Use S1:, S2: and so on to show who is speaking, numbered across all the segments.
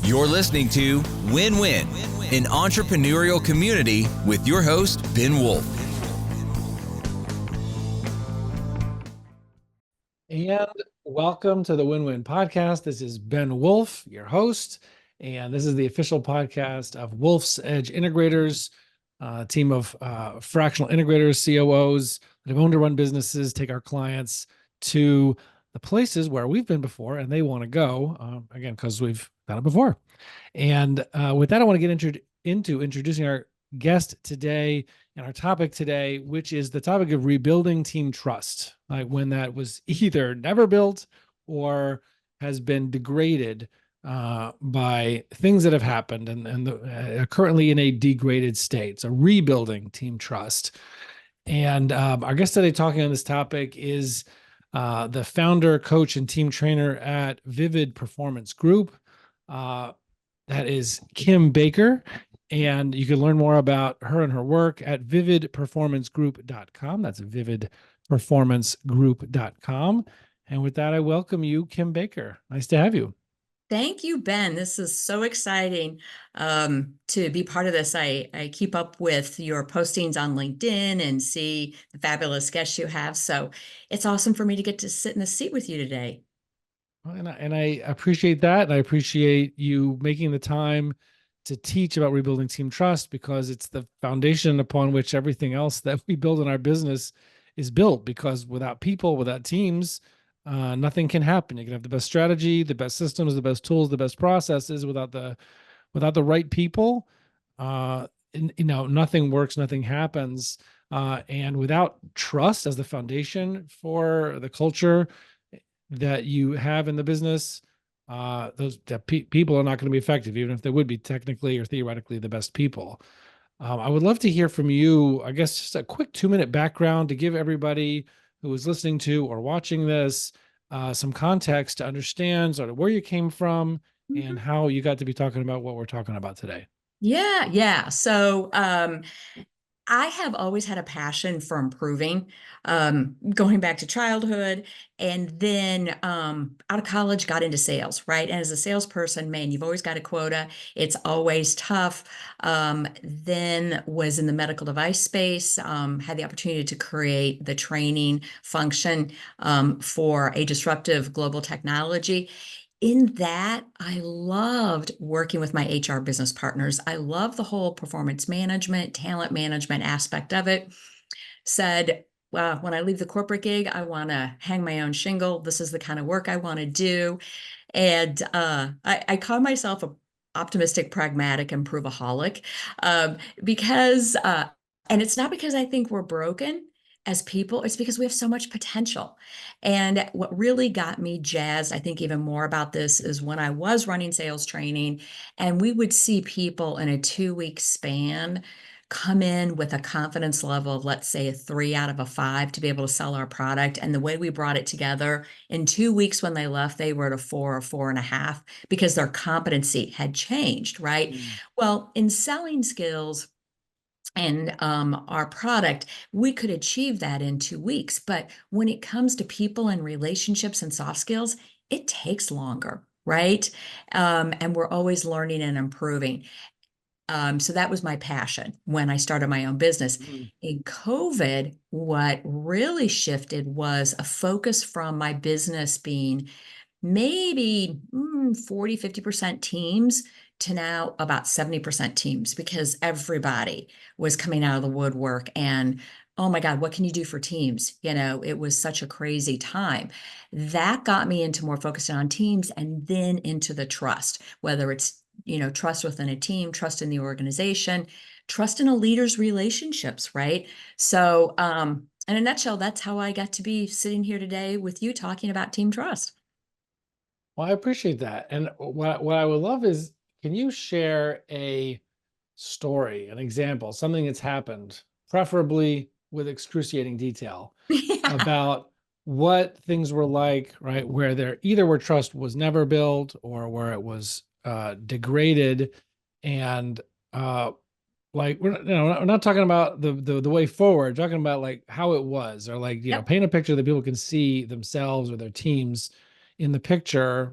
S1: You're listening to Win-Win, an entrepreneurial community with your host, Ben Wolf.
S2: And welcome to the Win-Win podcast. This is Ben Wolf, your host, and this is the official podcast of Wolf's Edge Integrators, a team of fractional integrators, COOs that have owned or run businesses, take our clients to the places where we've been before and they want to go, again, because we've done it before. And with that, I want to get into introducing our guest today and our topic today, which is the topic of rebuilding team trust, like when that was either never built or has been degraded by things that have happened and currently in a degraded state. So rebuilding team trust. And our guest today talking on this topic is the founder, coach, and team trainer at Vivid Performance Group. That is Kim Baker. And you can learn more about her and her work at vividperformancegroup.com. That's vividperformancegroup.com. And with that, I welcome you, Kim Baker. Nice to have you.
S3: Thank you, Ben. This is so exciting to be part of this. I keep up with your postings on LinkedIn and see the fabulous guests you have. So it's awesome for me to get to sit in the seat with you today.
S2: And I appreciate that. And I appreciate you making the time to teach about rebuilding team trust, because it's the foundation upon which everything else that we build in our business is built. Because without people, without teams, nothing can happen. You can have the best strategy, the best systems, the best tools, the best processes. Without the right people, nothing works, nothing happens. And without trust as the foundation for the culture that you have in the business, people are not going to be effective, even if they would be technically or theoretically the best people. I would love to hear from you, I guess, just a quick 2-minute background to give everybody who is listening to or watching this some context to understand sort of where you came from and how you got to be talking about what we're talking about today.
S3: Yeah. So I have always had a passion for improving, going back to childhood, and then out of college, got into sales, right? And as a salesperson, man, you've always got a quota. It's always tough. Then was in the medical device space, had the opportunity to create the training function for a disruptive global technology. In that, I loved working with my HR business partners. I love the whole performance management, talent management aspect of it. Said, well, when I leave the corporate gig, I want to hang my own shingle. This is the kind of work I want to do. And I call myself a optimistic, pragmatic, improveaholic because, and it's not because I think we're broken as people, it's because we have so much potential. And what really got me jazzed, I think even more about this, is when I was running sales training and we would see people in a 2-week span come in with a confidence level of, let's say, a 3 out of a 5 to be able to sell our product. And the way we brought it together, in 2 weeks when they left, they were at a 4 or 4.5 because their competency had changed, right? Well, in selling skills and our product, we could achieve that in 2 weeks. But when it comes to people and relationships and soft skills, it takes longer, right? And we're always learning and improving. So that was my passion when I started my own business. In COVID, what really shifted was a focus from my business being maybe 40, 50% teams to now about 70% teams, because everybody was coming out of the woodwork and, oh my God, what can you do for teams? It was such a crazy time. That got me into more focusing on teams and then into the trust, whether it's, trust within a team, trust in the organization, trust in a leader's relationships, right? So, in a nutshell, that's how I got to be sitting here today with you talking about team trust.
S2: Well, I appreciate that. And what I would love is, can you share a story, an example, something that's happened, preferably with excruciating detail, about what things were like, right? Where where trust was never built or where it was degraded. And we're not talking about the way forward, we're talking about like how it was, or like, paint a picture that people can see themselves or their teams in the picture,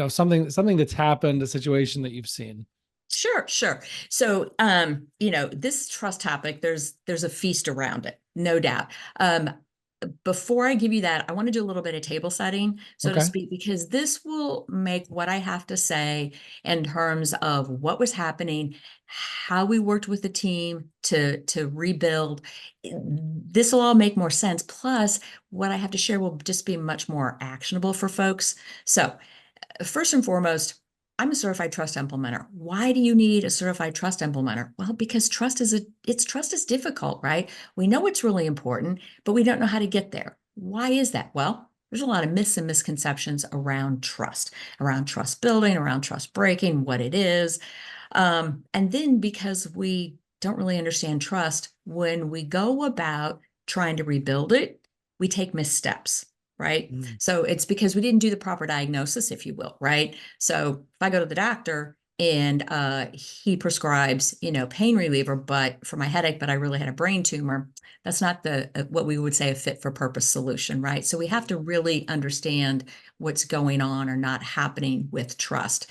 S2: something that's happened, a situation that you've seen.
S3: Sure, sure. So, this trust topic, there's a feast around it, no doubt. Before I give you that, I want to do a little bit of table setting, so to
S2: Okay.
S3: speak, because this will make what I have to say in terms of what was happening, how we worked with the team to rebuild. This will all make more sense. Plus, what I have to share will just be much more actionable for folks. So, first and foremost, I'm a certified trust implementer. Why do you need a certified trust implementer? Well, because trust is difficult, right? We know it's really important, but we don't know how to get there. Why is that? Well, there's a lot of myths and misconceptions around trust building, around trust breaking, what it is. And then because we don't really understand trust, when we go about trying to rebuild it, we take missteps, right?
S2: Mm.
S3: So it's because we didn't do the proper diagnosis, if you will, right? So if I go to the doctor and he prescribes, pain reliever, but for my headache, but I really had a brain tumor, that's not the what we would say a fit for purpose solution, right? So we have to really understand what's going on or not happening with trust.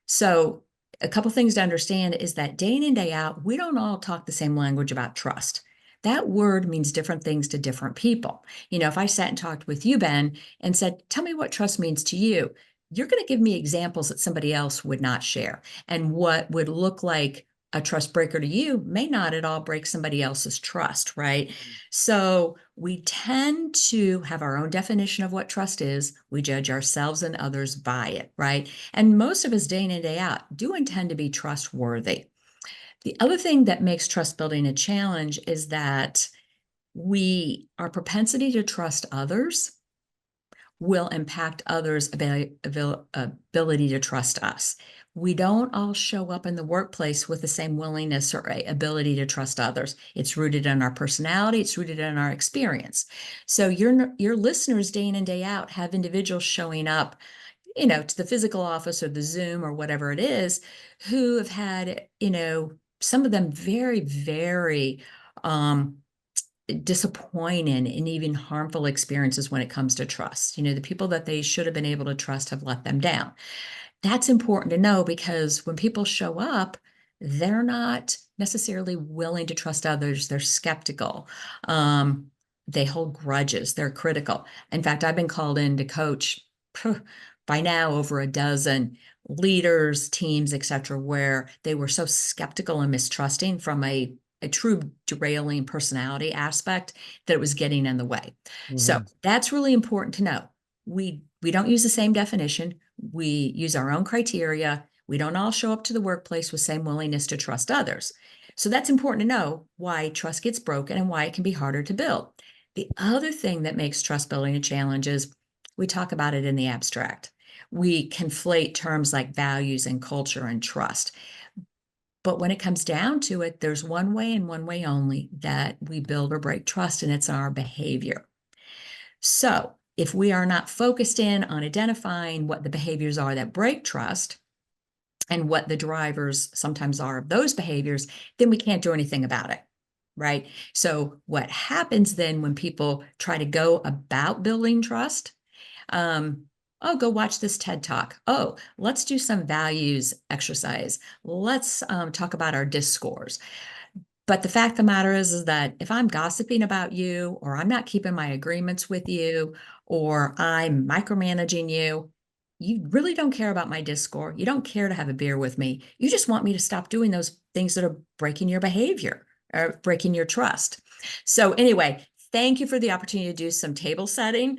S3: So a couple things to understand is that day in and day out, we don't all talk the same language about trust. That word means different things to different people. If I sat and talked with you, Ben, and said, tell me what trust means to you, you're going to give me examples that somebody else would not share. And what would look like a trust breaker to you may not at all break somebody else's trust, right? So we tend to have our own definition of what trust is. We judge ourselves and others by it, right? And most of us day in and day out do intend to be trustworthy. The other thing that makes trust building a challenge is that our propensity to trust others will impact others' ability to trust us. We don't all show up in the workplace with the same willingness or ability to trust others. It's rooted in our personality, it's rooted in our experience. So your listeners day in and day out have individuals showing up, to the physical office or the Zoom or whatever it is, who have had, some of them very, very disappointing and even harmful experiences when it comes to trust. The people that they should have been able to trust have let them down. That's important to know because when people show up, they're not necessarily willing to trust others. They're skeptical. They hold grudges. They're critical. In fact, I've been called in to coach by now over a dozen leaders, teams, etc., where they were so skeptical and mistrusting from a true derailing personality aspect that it was getting in the way.
S2: Mm-hmm.
S3: So that's really important to know. We don't use the same definition. We use our own criteria. We don't all show up to the workplace with same willingness to trust others. So that's important to know why trust gets broken and why it can be harder to build. The other thing that makes trust building a challenge is we talk about it in the abstract. We conflate terms like values and culture and trust. But when it comes down to it, there's one way and one way only that we build or break trust, and it's our behavior. So if we are not focused in on identifying what the behaviors are that break trust and what the drivers sometimes are of those behaviors, then we can't do anything about it, right? So what happens then when people try to go about building trust? Oh, go watch this TED Talk. Oh, let's do some values exercise. Let's talk about our DISC scores. But the fact of the matter is that if I'm gossiping about you, or I'm not keeping my agreements with you, or I'm micromanaging you, you really don't care about my DISC score. You don't care to have a beer with me. You just want me to stop doing those things that are breaking your behavior or breaking your trust. So anyway, thank you for the opportunity to do some table setting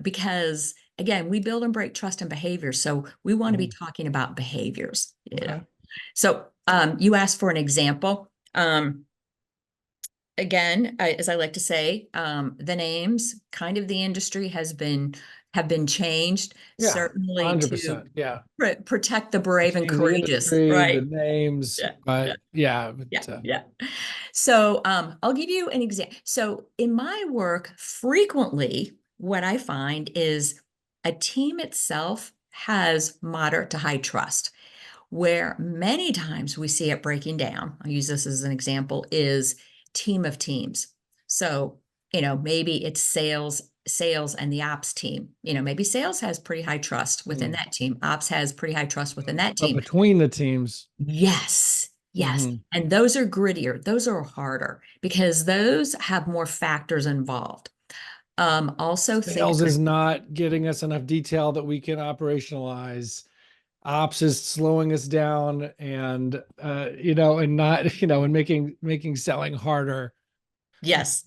S3: because again, we build and break trust and behavior. So we want to be talking about behaviors.
S2: Okay.
S3: So you asked for an example. Again, as I like to say, the names, kind of the industry have been changed,
S2: Yeah,
S3: certainly
S2: 100%.
S3: to
S2: Yeah.
S3: protect the brave and
S2: The
S3: courageous,
S2: industry, the
S3: right?
S2: names,
S3: Yeah,
S2: but
S3: yeah, yeah. So I'll give you an example. So in my work, frequently what I find is a team itself has moderate to high trust, where many times we see it breaking down. I'll use this as an example, is team of teams. So, maybe it's sales sales and the ops team. Maybe sales has pretty high trust within that team. Ops has pretty high trust within that
S2: But
S3: team.
S2: between the teams.
S3: Yes. Yes. And those are grittier. Those are harder because those have more factors involved. Also
S2: Sales is not getting us enough detail that we can operationalize. Ops is slowing us down and and not, and making selling harder.
S3: Yes,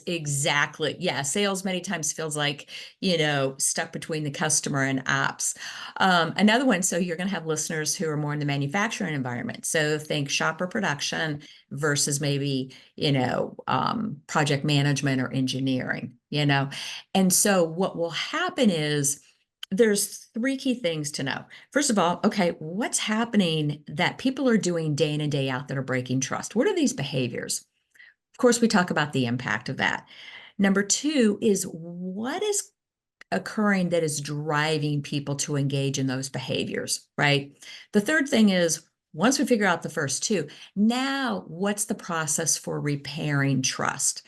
S3: exactly. Yeah, sales many times feels like, stuck between the customer and ops. Another one, so you're going to have listeners who are more in the manufacturing environment. So think shop or production versus maybe, project management or engineering. And so what will happen is there's three key things to know. First of all, okay, what's happening that people are doing day in and day out that are breaking trust? What are these behaviors? Of course, we talk about the impact of that. Number two is what is occurring that is driving people to engage in those behaviors, right? The third thing is once we figure out the first two, now what's the process for repairing trust?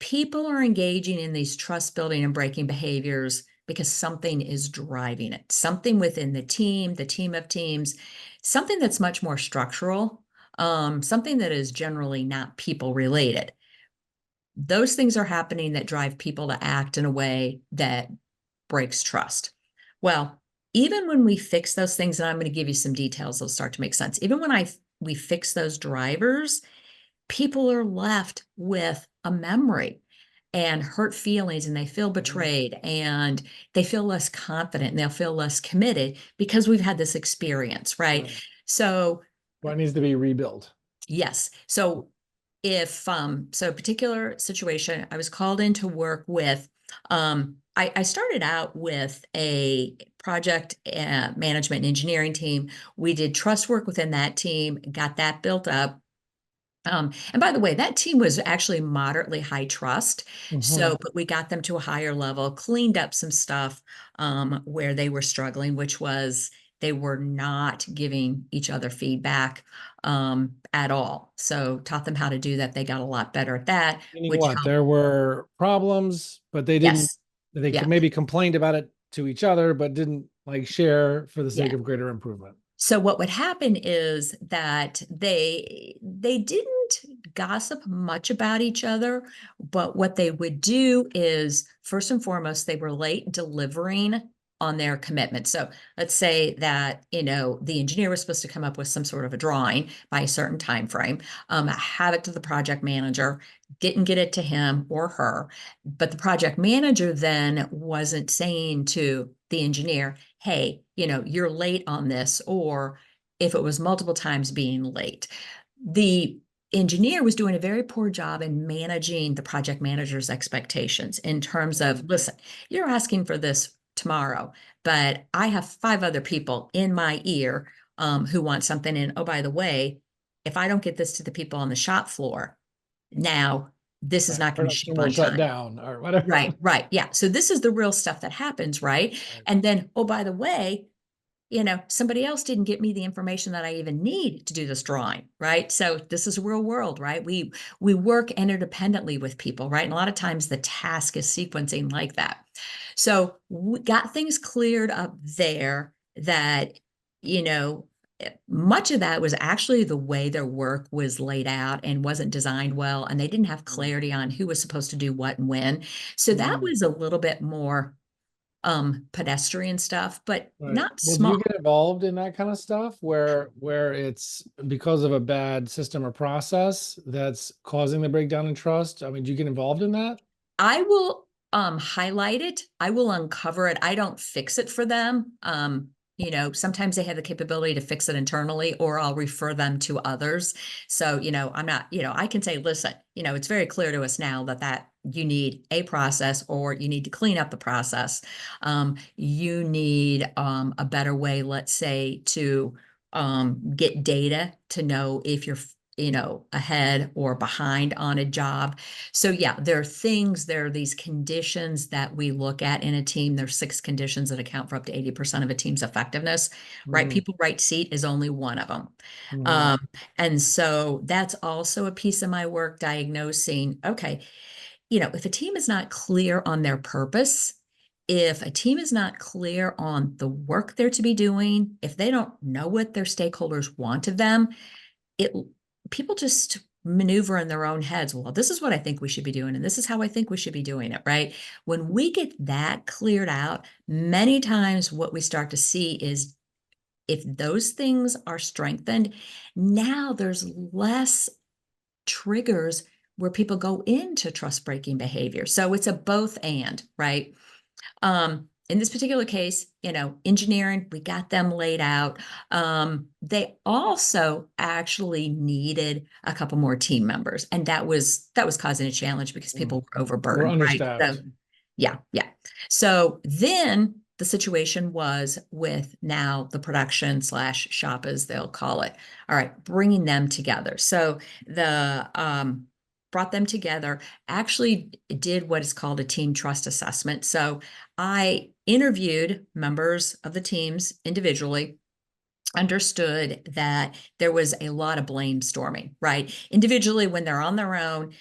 S3: People are engaging in these trust building and breaking behaviors because something is driving it, something within the team of teams, something that's much more structural, something that is generally not people related. Those things are happening that drive people to act in a way that breaks trust. Well, even when we fix those things, and I'm going to give you some details, they'll start to make sense. Even when we fix those drivers, people are left with a memory and hurt feelings, and they feel betrayed and they feel less confident and they'll feel less committed because we've had this experience, right? So
S2: what needs to be rebuilt?
S3: Yes. So if so a particular situation, I was called in to work with I started out with a project management and engineering team. We did trust work within that team, got that built up. And by the way, that team was actually moderately high trust. So, but we got them to a higher level, cleaned up some stuff where they were struggling, which was they were not giving each other feedback at all. So taught them how to do that. They got a lot better at that.
S2: Meaning
S3: Which
S2: what?
S3: helped.
S2: There were problems, but they didn't.
S3: Yes.
S2: They
S3: Yeah.
S2: maybe complained about it to each other, but didn't like share for the sake
S3: Yeah.
S2: of greater improvement.
S3: So what would happen is that they didn't gossip much about each other, but what they would do is first and foremost, they were late delivering on their commitment. So let's say that, the engineer was supposed to come up with some sort of a drawing by a certain time frame, have it to the project manager, didn't get it to him or her, but the project manager then wasn't saying to the engineer, hey, you're late on this, or if it was multiple times being late. The engineer was doing a very poor job in managing the project manager's expectations in terms of, listen, you're asking for this tomorrow, but I have 5 other people in my ear who want something. And oh, by the way, if I don't get this to the people on the shop floor, now this is not going to
S2: Production
S3: ship
S2: will
S3: on
S2: shut
S3: time.
S2: down or whatever.
S3: Right. Yeah. So this is the real stuff that happens, right? And then, oh, by the way, somebody else didn't get me the information that I even need to do this drawing, right? So this is real world, right? We work interdependently with people, right? And a lot of times the task is sequencing like that. So we got things cleared up there that, much of that was actually the way their work was laid out and wasn't designed well, and they didn't have clarity on who was supposed to do what and when. So that was a little bit more pedestrian stuff, but not
S2: Well, do
S3: small.
S2: you get involved in that kind of stuff where it's because of a bad system or process that's causing the breakdown in trust? I mean, do you get involved in that?
S3: I will highlight it. I will uncover it. I don't fix it for them. Sometimes they have the capability to fix it internally, or I'll refer them to others. So, I'm not, I can say, listen, it's very clear to us now that you need a process, or you need to clean up the process. You need a better way, let's say, to get data to know if you're ahead or behind on a job. So yeah, there are these conditions that we look at in a team. There's 6 conditions that account for up to 80% of a team's effectiveness, right? People right seat is only one of them. And so that's also a piece of my work, diagnosing, okay, if a team is not clear on their purpose, if a team is not clear on the work they're to be doing, if they don't know what their stakeholders want of them, people just maneuver in their own heads. Well, this is what I think we should be doing, and this is how I think we should be doing it, right? When we get that cleared out, many times what we start to see is if those things are strengthened, now there's less triggers where people go into trust breaking behavior. So it's a both and, right? In this particular case, engineering, we got them laid out. They also actually needed a couple more team members, and that was causing a challenge because people were overburdened.
S2: We're understaffed.
S3: Right? So, yeah. So then the situation was with now the production / shop, as they'll call it. All right, bringing them together. So the brought them together, actually did what is called a team trust assessment. So I interviewed members of the teams individually, understood that there was a lot of blame storming, right? Individually, when they're on their own,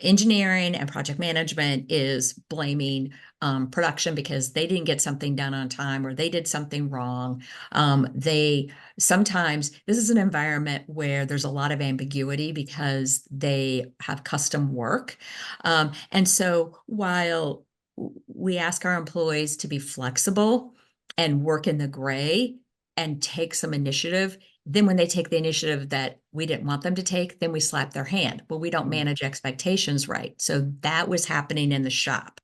S3: engineering and project management is blaming production because they didn't get something done on time or they did something wrong. They sometimes, this is an environment where there's a lot of ambiguity because they have custom work. And so while we ask our employees to be flexible and work in the gray and take some initiative, then when they take the initiative that we didn't want them to take, then we slap their hand. Well, we don't manage expectations right. So that was happening in the shop.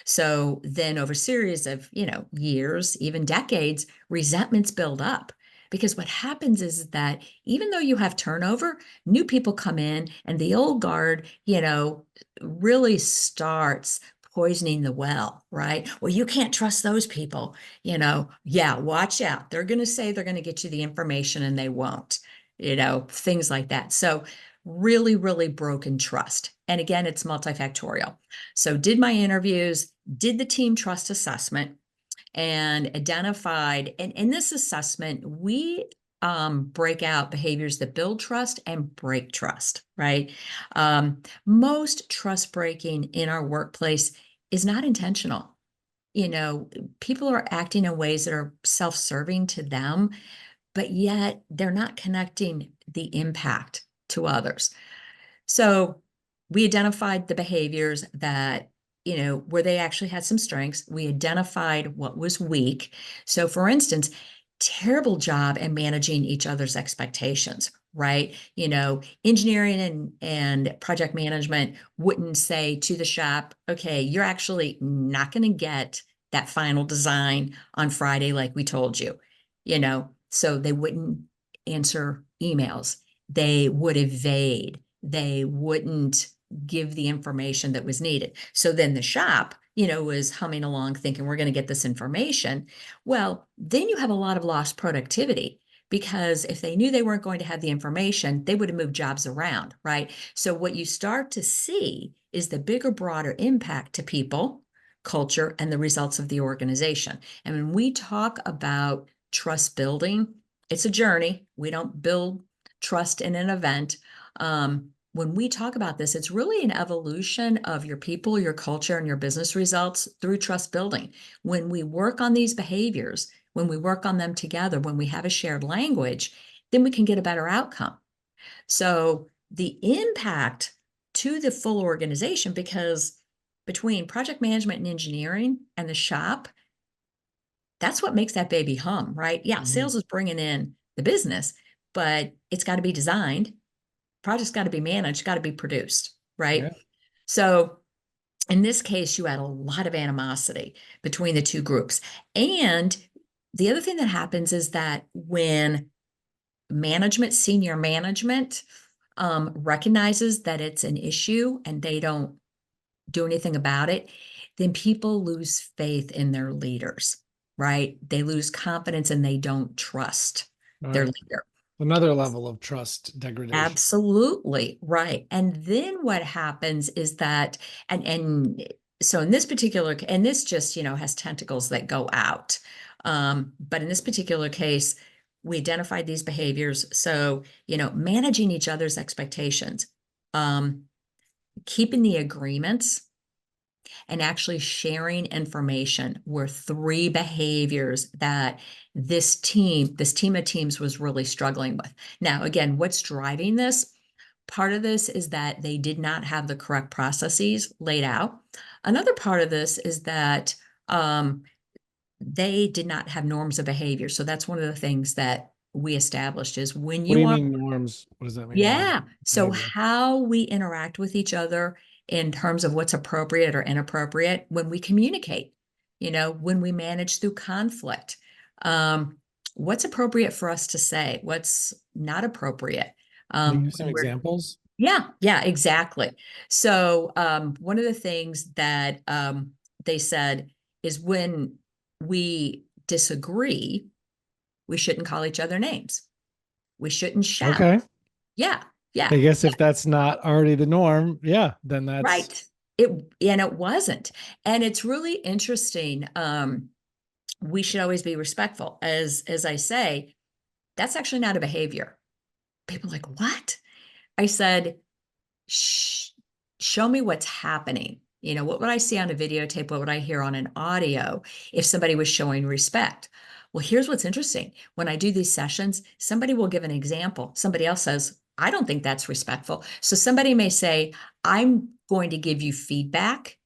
S3: So then over a series of, years, even decades, resentments build up. Because what happens is that even though you have turnover, new people come in and the old guard, really starts poisoning the well, right? Well, you can't trust those people, yeah, watch out. They're going to say they're going to get you the information and they won't, things like that. So really, really broken trust. And again, it's multifactorial. So did my interviews, did the team trust assessment, and identified, and in this assessment, we break out behaviors that build trust and break trust, right? Most trust breaking in our workplace is not intentional. People are acting in ways that are self-serving to them, but yet they're not connecting the impact to others. So we identified the behaviors that where they actually had some strengths. We identified what was weak. So for instance, terrible job at managing each other's expectations, right? Engineering and project management wouldn't say to the shop, okay, you're actually not going to get that final design on Friday like we told you, so they wouldn't answer emails. They would evade. They wouldn't give the information that was needed. So then the shop, was humming along thinking we're going to get this information. Well, then you have a lot of lost productivity because if they knew they weren't going to have the information, they would have moved jobs around, right? So what you start to see is the bigger, broader impact to people, culture, and the results of the organization. And when we talk about trust building, it's a journey. We don't build trust in an event. When we talk about this, it's really an evolution of your people, your culture, and your business results through trust building. When we work on these behaviors, when we work on them together, when we have a shared language, then we can get a better outcome. So the impact to the full organization, because between project management and engineering and the shop, that's what makes that baby hum, right? Yeah, sales is bringing in the business, but it's got to be designed. Project's got to be managed, got to be produced, right? Yeah. So in this case, you had a lot of animosity between the two groups. And the other thing that happens is that when senior management recognizes that it's an issue and they don't do anything about it, then people lose faith in their leaders, right? They lose confidence and they don't trust their leader.
S2: Another level of trust degradation.
S3: Absolutely, right. And then what happens is that, and so in this particular, and this just, has tentacles that go out. But in this particular case, we identified these behaviors. So, managing each other's expectations. keeping the agreements, and actually sharing information were three behaviors that this team of teams was really struggling with. Now, again, what's driving this? Part of this is that they did not have the correct processes laid out. Another part of this is that they did not have norms of behavior. So that's one of the things that we established is when
S2: What do
S3: you
S2: you
S3: are,
S2: mean norms? What does that mean? Norms
S3: yeah.
S2: of
S3: So
S2: behavior.
S3: how we interact with each other in terms of what's appropriate or inappropriate when we communicate, when we manage through conflict, what's appropriate for us to say, what's not appropriate.
S2: Can you give some
S3: When we're
S2: examples?
S3: Yeah, exactly. So one of the things that they said is when we disagree, we shouldn't call each other names. We shouldn't shout.
S2: Okay.
S3: Yeah,
S2: I
S3: yeah,
S2: guess if that's not already the norm, yeah, then that's
S3: right. It wasn't. And it's really interesting. We should always be respectful. As I say, that's actually not a behavior. People are like, what? I said, show me what's happening. What would I see on a videotape? What would I hear on an audio if somebody was showing respect? Well, here's what's interesting. When I do these sessions, somebody will give an example. Somebody else says, I don't think that's respectful. So somebody may say, I'm going to give you feedback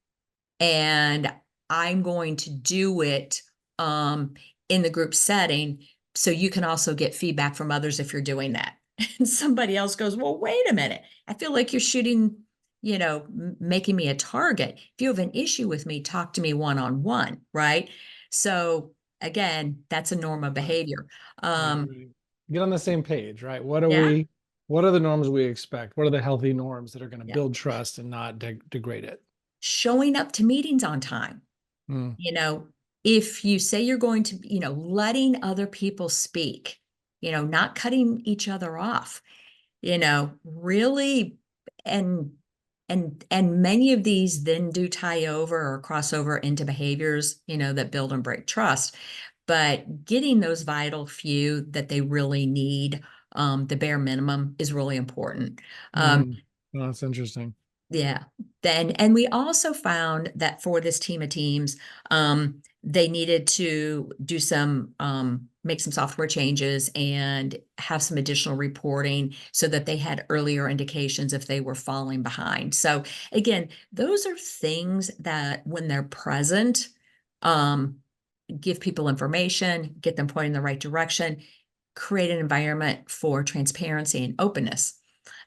S3: and I'm going to do it in the group setting so you can also get feedback from others if you're doing that. And somebody else goes, well, wait a minute. I feel like you're shooting, making me a target. If you have an issue with me, talk to me one-on-one, right? So again, that's a norm of
S2: right,
S3: behavior.
S2: right,
S3: Um,
S2: right. Get on the same page, right?
S3: yeah,
S2: What are the norms we expect? What are the healthy norms that are going to
S3: yeah.
S2: build trust and not degrade it?
S3: Showing up to meetings on time.
S2: Mm.
S3: you know, if you say you're going to, letting other people speak, not cutting each other off, really, and many of these then do tie over or cross over into behaviors, that build and break trust. But getting those vital few that they really need, the bare minimum is really important.
S2: Mm. Oh, that's interesting.
S3: Yeah. And we also found that for this team of teams, they needed to do some, make some software changes and have some additional reporting so that they had earlier indications if they were falling behind. So again, those are things that when they're present, um, give people information, get them pointing in the right direction, create an environment for transparency and openness.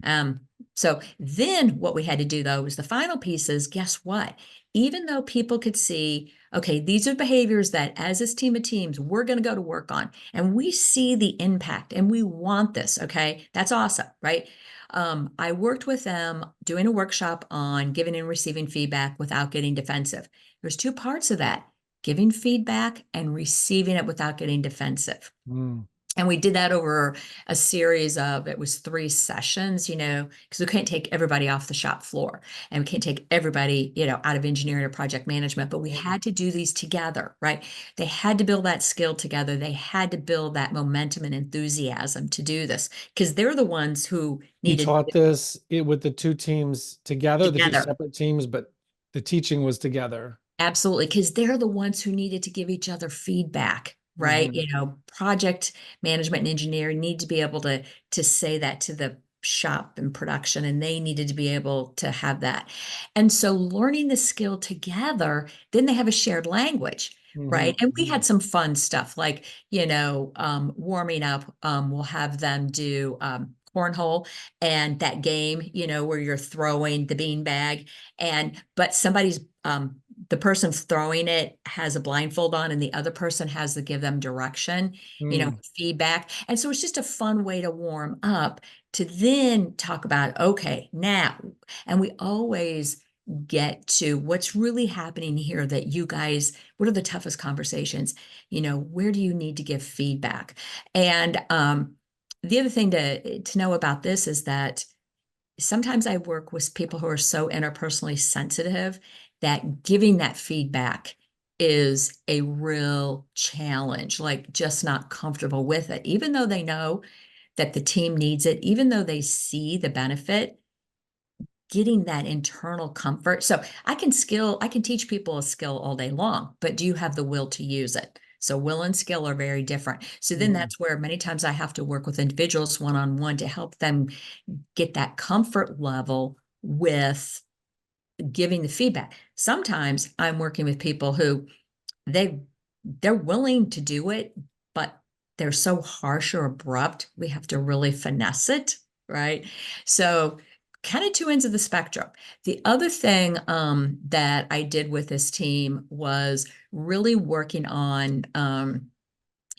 S3: Um, so then what we had to do though was the final piece is guess what? Even though people could see, okay, these are behaviors that as this team of teams, we're going to go to work on and we see the impact and we want this. Okay. That's awesome. Right. I worked with them doing a workshop on giving and receiving feedback without getting defensive. There's two parts of that, giving feedback and receiving it without getting defensive.
S2: Mm.
S3: And we did that over a series of, it was 3 sessions, because we can't take everybody off the shop floor and we can't take everybody, out of engineering or project management, but we had to do these together, right? They had to build that skill together. They had to build that momentum and enthusiasm to do this because they're the ones who
S2: You
S3: needed
S2: taught this with the two teams together, the two
S3: together.
S2: separate teams, but the teaching was together.
S3: Absolutely, because they're the ones who needed to give each other feedback, right?
S2: Mhm.
S3: Project management and engineering need to be able to say that to the shop and production, and they needed to be able to have that. And so learning the skill together, then they have a shared language, right?
S2: Mhm.
S3: And we
S2: Mhm.
S3: had some fun stuff like, warming up, we'll have them do cornhole and that game, where you're throwing the bean bag but somebody's the person throwing it has a blindfold on and the other person has to give them direction,
S2: Mm.
S3: feedback. And so it's just a fun way to warm up to then talk about, okay, now, and we always get to what's really happening here that you guys, what are the toughest conversations? Where do you need to give feedback? And the other thing to know about this is that sometimes I work with people who are so interpersonally sensitive that giving that feedback is a real challenge, like just not comfortable with it, even though they know that the team needs it, even though they see the benefit, getting that internal comfort. So I can teach people a skill all day long, but do you have the will to use it? So will and skill are very different. So then that's where many times I have to work with individuals one-on-one to help them get that comfort level with giving the feedback. Sometimes I'm working with people who they're willing to do it, but they're so harsh or abrupt. We have to really finesse it, right? So kind of two ends of the spectrum. The other thing that I did with this team was really working on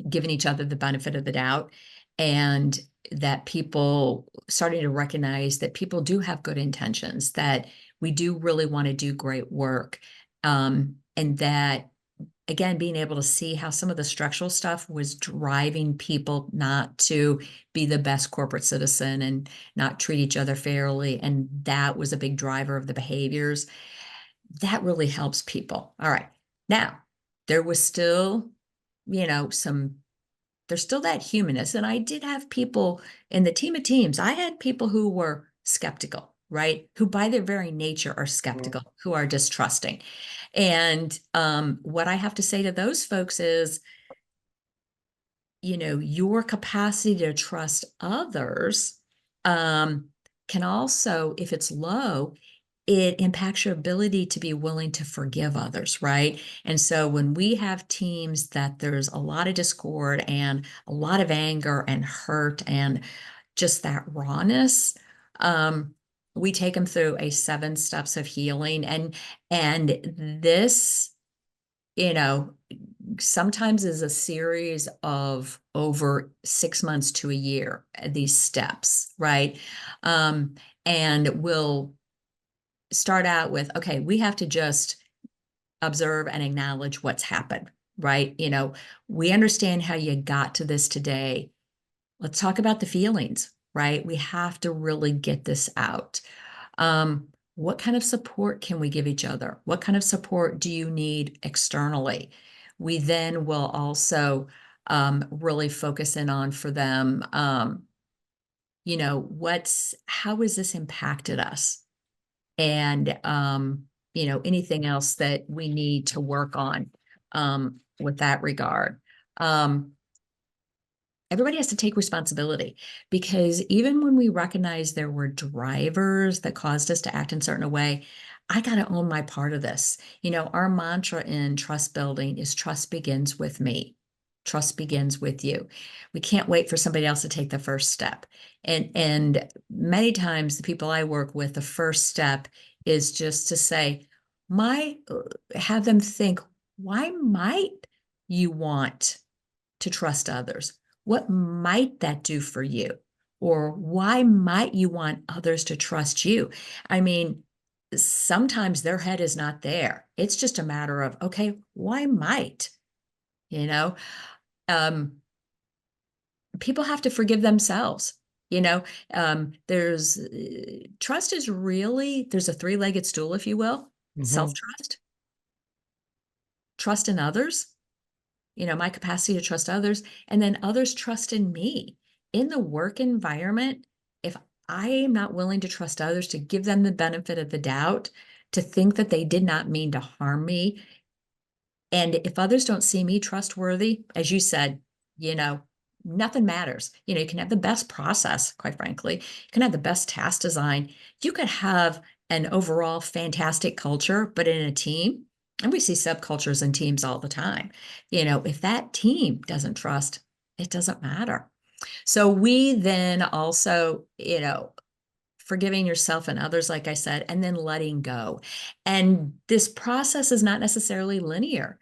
S3: giving each other the benefit of the doubt, and that people starting to recognize that people do have good intentions, that we do really want to do great work. And that, again, being able to see how some of the structural stuff was driving people not to be the best corporate citizen and not treat each other fairly. And that was a big driver of the behaviors. That really helps people. All right. Now, there was still, there's still that humanness. And I did have people in the team of teams, I had people who were skeptical, right? Who by their very nature are skeptical, who are distrusting. And what I have to say to those folks is, your capacity to trust others can also, if it's low, it impacts your ability to be willing to forgive others, right? And so when we have teams that there's a lot of discord and a lot of anger and hurt and just that rawness, we take them through a 7 steps of healing. And this, sometimes is a series of over 6 months to a year, these steps, right? And we'll start out with, okay, we have to just observe and acknowledge what's happened, right? We understand how you got to this today. Let's talk about the feelings, right? We have to really get this out. What kind of support can we give each other? What kind of support do you need externally? We then will also really focus in on for them, how has this impacted us? And anything else that we need to work on with that regard. Everybody has to take responsibility, because even when we recognize there were drivers that caused us to act in a certain way, I got to own my part of this. Our mantra in trust building is trust begins with me. Trust begins with you. We can't wait for somebody else to take the first step. And many times the people I work with, the first step is just to say, have them think, why might you want to trust others? What might that do for you? Or why might you want others to trust you? I mean, sometimes their head is not there. It's just a matter of, okay, why might? People have to forgive themselves. There's trust is really, there's a 3-legged stool, if you will. Self-trust, trust in others, my capacity to trust others, and then others trust in me. In the work environment, if I am not willing to trust others, to give them the benefit of the doubt, to think that they did not mean to harm me, and if others don't see me trustworthy, as you said, nothing matters. You can have the best process, quite frankly. You can have the best task design. You could have an overall fantastic culture, but in a team, and we see subcultures in teams all the time, if that team doesn't trust, it doesn't matter. So we then also, forgiving yourself and others, like I said, and then letting go. And this process is not necessarily linear,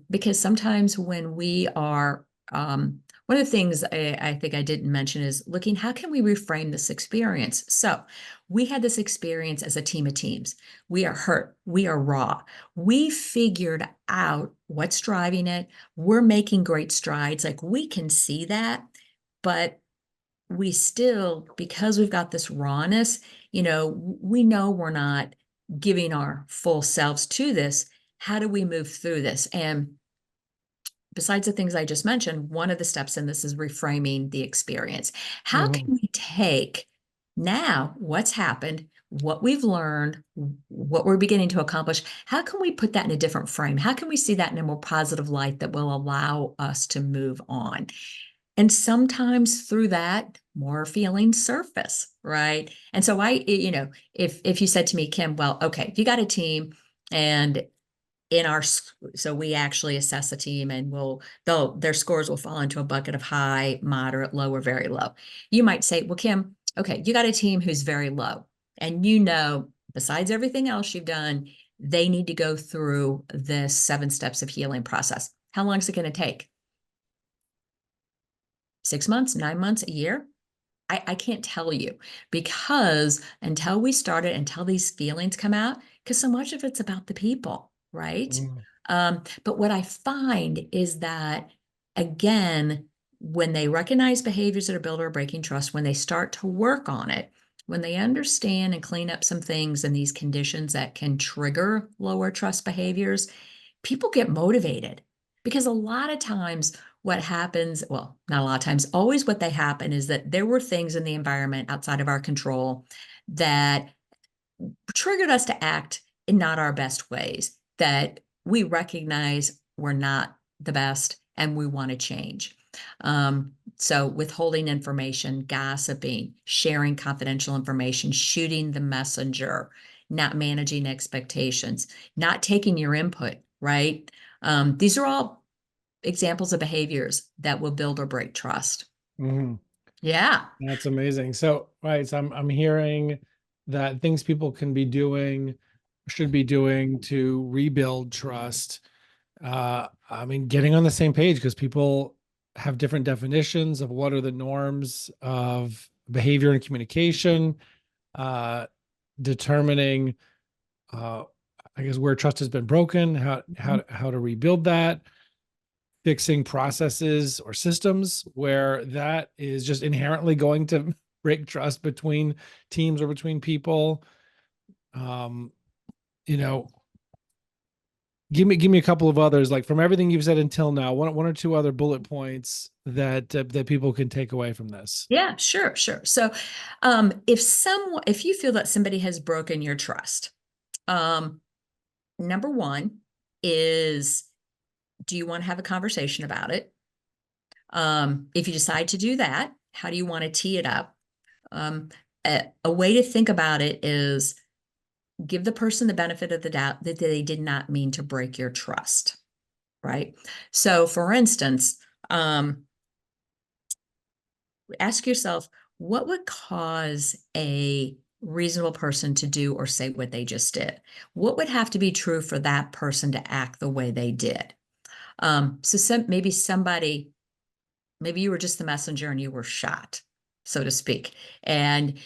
S3: because sometimes when we are, one of the things I think I didn't mention is looking, how can we reframe this experience? So we had this experience as a team of teams. We are hurt. We are raw. We figured out what's driving it. We're making great strides. Like, we can see that, but we still, because we've got this rawness, we know we're not giving our full selves to this. How do we move through this? And besides the things I just mentioned, one of the steps in this is reframing the experience. How can we take now what's happened? what we've learned, what we're beginning to accomplish. How can we put that in a different frame? How can we see that in a more positive light that will allow us to move on? And sometimes through that, more feelings surface, right? And so if you said to me, Kim, well, okay, if you got a team and so we actually assess a team and their scores will fall into a bucket of high, moderate, low, or very low. You might say, well, Kim, okay, you got a team who's very low, and besides everything else you've done, they need to go through this 7 steps of healing process. How long is it going to take? 6 months, 9 months, a year? I can't tell you, because until these feelings come out, because so much of it's about the people, right? But what I find is that, again, when they recognize behaviors that are building or breaking trust, when they start to work on it, when they understand and clean up some things and these conditions that can trigger lower trust behaviors, people get motivated. Because a lot of times what happens, well, not a lot of times, always what they happen is that there were things in the environment outside of our control that triggered us to act in not our best ways, that we recognize we're not the best and we want to change. So withholding information, gossiping, sharing confidential information, shooting the messenger, not managing expectations, not taking your input, right? These are all examples of behaviors that will build or break trust.
S2: Mm-hmm.
S3: Yeah.
S2: That's amazing. So, right. So I'm hearing that things people can be doing, should be doing to rebuild trust. I mean, getting on the same page, because people have different definitions of what are the norms of behavior and communication, determining, I guess, where trust has been broken, how to rebuild that, fixing processes or systems where that is just inherently going to break trust between teams or between people. Um, you know, give me a couple of others, like from everything you've said until now, one or two other bullet points that that people can take away from this.
S3: Yeah, sure. So, if you feel that somebody has broken your trust, number one is, do you want to have a conversation about it? If you decide to do that, how do you want to tee it up? A way to think about it is, give the person the benefit of the doubt that they did not mean to break your trust, right? So, for instance, ask yourself, what would cause a reasonable person to do or say what they just did? What would have to be true for that person to act the way they did? Maybe you were just the messenger and you were shot, so to speak. And,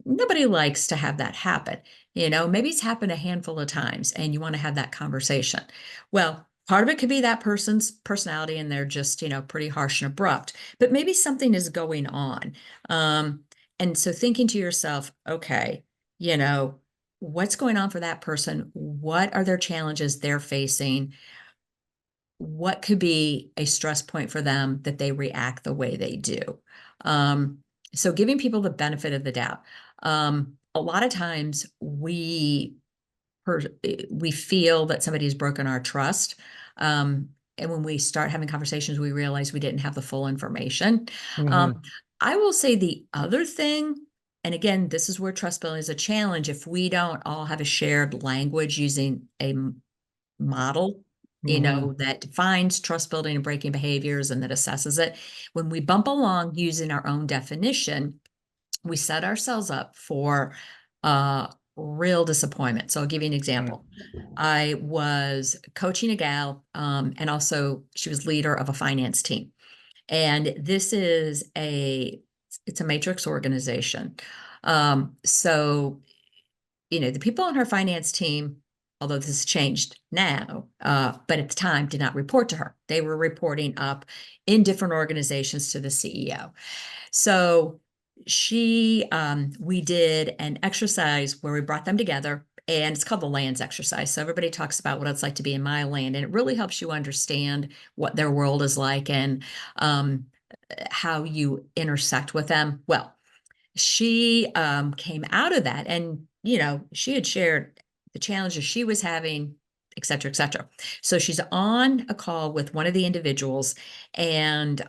S3: nobody likes to have that happen. Maybe it's happened a handful of times and you want to have that conversation. Well, part of it could be that person's personality and they're just, pretty harsh and abrupt, but maybe something is going on. And so thinking to yourself, okay, what's going on for that person? What are their challenges they're facing? What could be a stress point for them that they react the way they do? So giving people the benefit of the doubt. A lot of times we feel that somebody has broken our trust. And when we start having conversations, we realize we didn't have the full information.
S2: Mm-hmm.
S3: I will say the other thing, and again, this is where trust building is a challenge. If we don't all have a shared language using a model,
S2: Mm-hmm.
S3: that defines trust building and breaking behaviors and that assesses it. When we bump along using our own definition, we set ourselves up for real disappointment. So I'll give you an example. I was coaching a gal, and also she was leader of a finance team. And it's a matrix organization. So the people on her finance team, although this has changed now, but at the time did not report to her. They were reporting up in different organizations to the CEO. So we did an exercise where we brought them together, and it's called the lands exercise. So everybody talks about what it's like to be in my land, and it really helps you understand what their world is like and how you intersect with them. Well, she came out of that, and she had shared the challenges she was having, et cetera, et cetera. So she's on a call with one of the individuals, and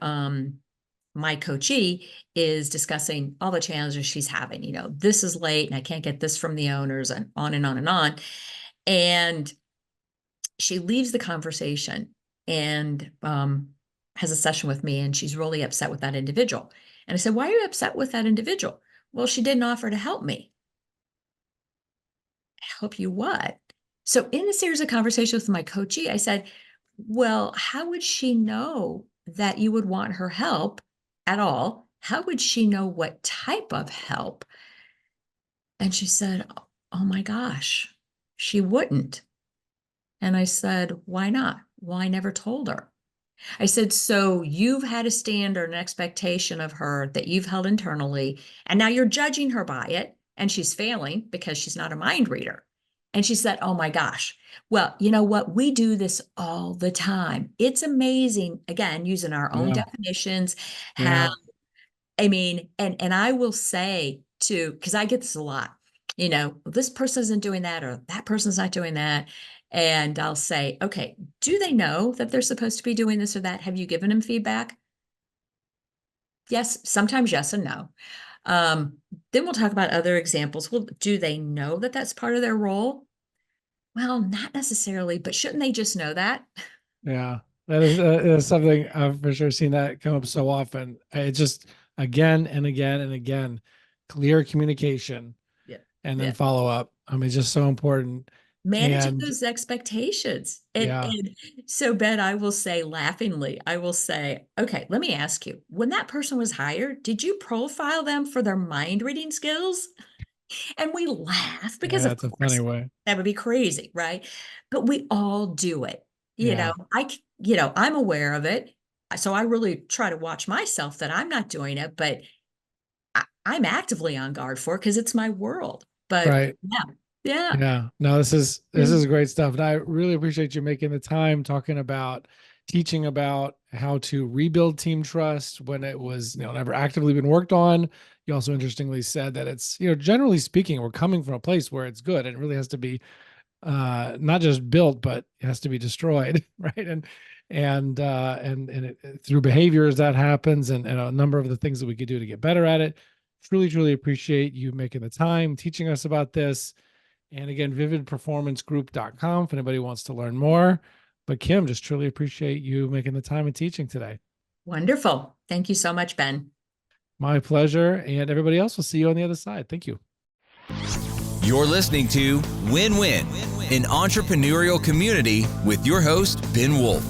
S3: my coachee is discussing all the challenges she's having. This is late and I can't get this from the owners, and on and on and on. And she leaves the conversation and has a session with me, and she's really upset with that individual. And I said, why are you upset with that individual? Well, she didn't offer to help me. Help you what? So in the series of conversations with my coachee, I said, well, how would she know that you would want her help at all? How would she know what type of help? And she said, oh my gosh, she wouldn't. And I said, why not? Well, I never told her. I said, so you've had a standard, an expectation of her that you've held internally, and now you're judging her by it, and she's failing because she's not a mind reader. And she said, oh my gosh, well, you know what? We do this all the time. It's amazing. Again, using our own definitions, how, I mean, and I will say too, because I get this a lot, this person isn't doing that, or that person's not doing that. And I'll say, okay, do they know that they're supposed to be doing this or that? Have you given them feedback? Yes, sometimes yes and no. Then we'll talk about other examples. Well, do they know that that's part of their role? Well, not necessarily, but shouldn't they just know that?
S2: Yeah, that is something I've for sure seen that come up so often. It's just again and again and again, clear communication, and then follow up. I mean, it's just so important.
S3: Managing those expectations. And so, Ben, I will say laughingly, I will say, okay, let me ask you, when that person was hired, did you profile them for their mind reading skills? And we laugh because of
S2: that's a
S3: course
S2: funny way.
S3: that would be crazy, right? But we all do it. I'm aware of it. So I really try to watch myself that I'm not doing it, but I'm actively on guard for it because it's my world. But yeah.
S2: No, this is great stuff. And I really appreciate you making the time teaching about how to rebuild team trust when it was, never actively been worked on. You also interestingly said that it's, generally speaking, we're coming from a place where it's good. And it really has to be not just built, but it has to be destroyed. Right. Through behaviors that happens, and a number of the things that we could do to get better at it. Truly appreciate you making the time, teaching us about this. And again, vividperformancegroup.com if anybody wants to learn more. But Kim, just truly appreciate you making the time and teaching today.
S3: Wonderful. Thank you so much, Ben.
S2: My pleasure. And everybody else, will see you on the other side. Thank you.
S1: You're listening to Win-Win, an entrepreneurial community with your host, Ben Wolf.